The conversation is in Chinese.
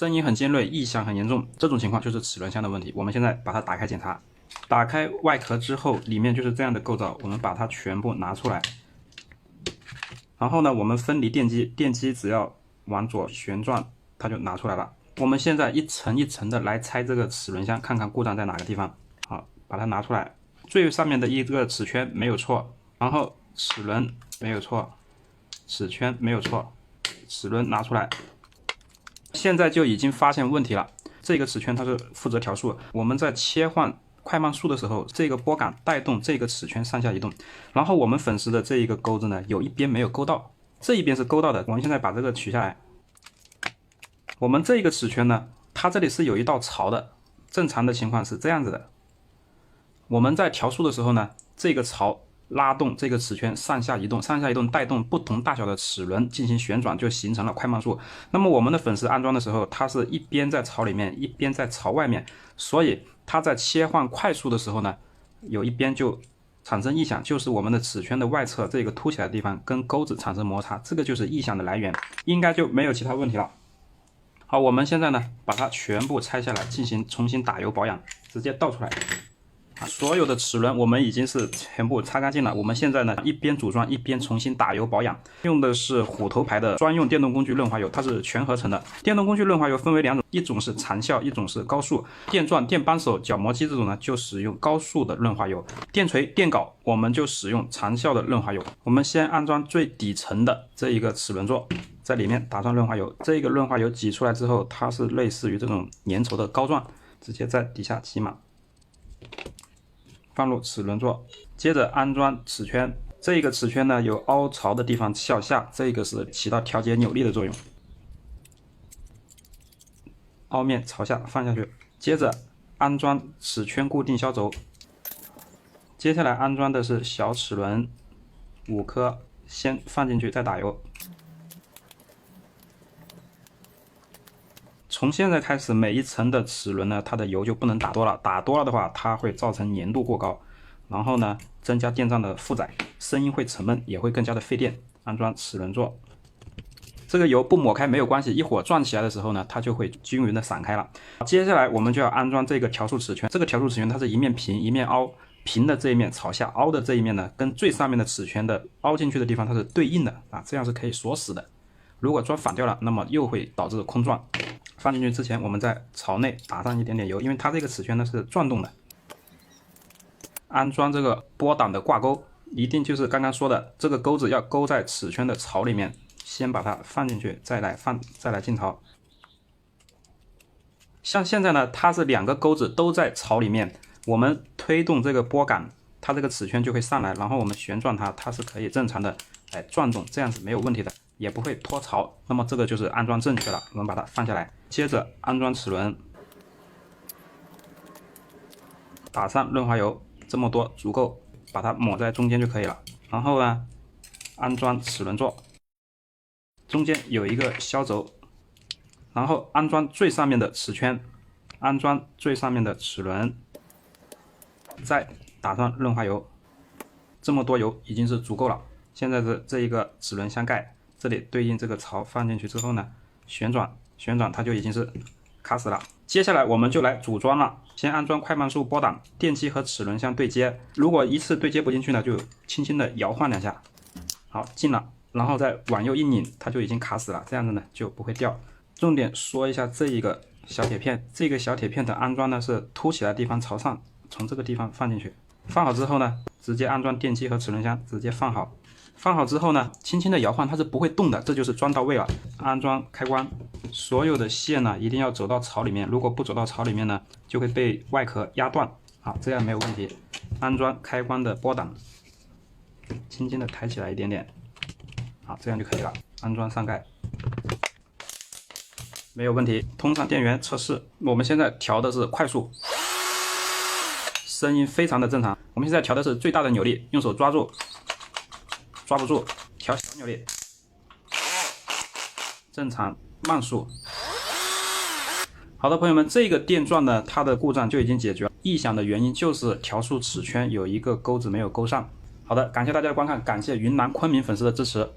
声音很尖锐，异响很严重，这种情况就是齿轮箱的问题。我们现在把它打开检查，打开外壳之后，里面就是这样的构造，我们把它全部拿出来。然后呢，我们分离电机，电机只要往左旋转，它就拿出来了。我们现在一层一层的来拆这个齿轮箱，看看故障在哪个地方。好，把它拿出来，最上面的一个齿圈没有错，然后齿轮没有错，齿圈没有错，齿轮拿出来。现在就已经发现问题了，这个齿圈它是负责调速，我们在切换快慢速的时候，这个拨杆带动这个齿圈上下移动，然后我们粉丝的这一个钩子呢，有一边没有勾到，这一边是勾到的。我们现在把这个取下来，我们这个齿圈呢，它这里是有一道槽的，正常的情况是这样子的。我们在调速的时候呢，这个槽拉动这个齿圈上下移动，上下移动带动不同大小的齿轮进行旋转，就形成了快慢速。那么我们的粉丝安装的时候，它是一边在槽里面，一边在槽外面，所以它在切换快速的时候呢，有一边就产生异响，就是我们的齿圈的外侧这个凸起来的地方跟钩子产生摩擦，这个就是异响的来源，应该就没有其他问题了。好，我们现在呢把它全部拆下来进行重新打油保养，直接倒出来。所有的齿轮我们已经是全部擦干净了，我们现在呢一边组装一边重新打油保养，用的是虎头牌的专用电动工具润滑油，它是全合成的。电动工具润滑油分为两种，一种是长效，一种是高速。电钻、电扳手、角磨机这种呢就使用高速的润滑油，电锤、电镐我们就使用长效的润滑油。我们先安装最底层的这一个齿轮座，在里面打上润滑油，这个润滑油挤出来之后，它是类似于这种粘稠的膏状，直接在底下起码放入齿轮座，接着安装齿圈。这个齿圈呢有凹槽的地方向下，这个是起到调节扭力的作用。凹面朝下放下去，接着安装齿圈固定销轴。接下来安装的是小齿轮5颗，先放进去再打油。从现在开始，每一层的齿轮呢，它的油就不能打多了，打多了的话，它会造成粘度过高，然后呢，增加电钻的负载，声音会沉闷，也会更加的费电。安装齿轮座，这个油不抹开没有关系，一会儿转起来的时候呢，它就会均匀的散开了。接下来我们就要安装这个调速齿圈，这个调速齿圈它是一面平一面凹，平的这一面朝下，凹的这一面呢，跟最上面的齿圈的凹进去的地方它是对应的啊，这样是可以锁死的。如果钻反掉了，那么又会导致空转。放进去之前，我们在槽内打上一点点油，因为它这个齿圈呢是转动的。安装这个拨档的挂钩，一定就是刚刚说的，这个钩子要勾在齿圈的槽里面，先把它放进去，再来进槽。像现在呢，它是2个钩子都在槽里面，我们推动这个拨杆，它这个齿圈就会上来，然后我们旋转它，它是可以正常的转动，这样是没有问题的，也不会脱槽。那么这个就是安装正确了，我们把它放下来，接着安装齿轮，打上润滑油，这么多足够，把它抹在中间就可以了。然后呢，安装齿轮座，中间有一个销轴，然后安装最上面的齿圈，安装最上面的齿轮，再打上润滑油，这么多油已经是足够了。现在是这一个齿轮箱盖，这里对应这个槽放进去之后呢，旋转它就已经是卡死了。接下来我们就来组装了，先安装快慢速拨档，电机和齿轮相对接，如果一次对接不进去呢，就轻轻的摇晃2下，好进了，然后再往右一拧，它就已经卡死了，这样子呢就不会掉。重点说一下这一个小铁片，这个小铁片的安装呢是凸起来的地方朝上，从这个地方放进去，放好之后呢，直接安装电机和齿轮箱，直接放好。放好之后呢，轻轻的摇晃，它是不会动的，这就是装到位了。安装开关，所有的线呢一定要走到槽里面，如果不走到槽里面呢，就会被外壳压断。好，这样没有问题。安装开关的拨档，轻轻的抬起来一点点，好，这样就可以了。安装上盖，没有问题。通上电源测试，我们现在调的是快速，声音非常的正常。我们现在调的是最大的扭力，用手抓住。抓不住，调小扭力，正常慢速。好的，朋友们，这个电钻呢，它的故障就已经解决了，异响的原因就是调速齿圈有一个钩子没有勾上。好的，感谢大家的观看，感谢云南昆明粉丝的支持。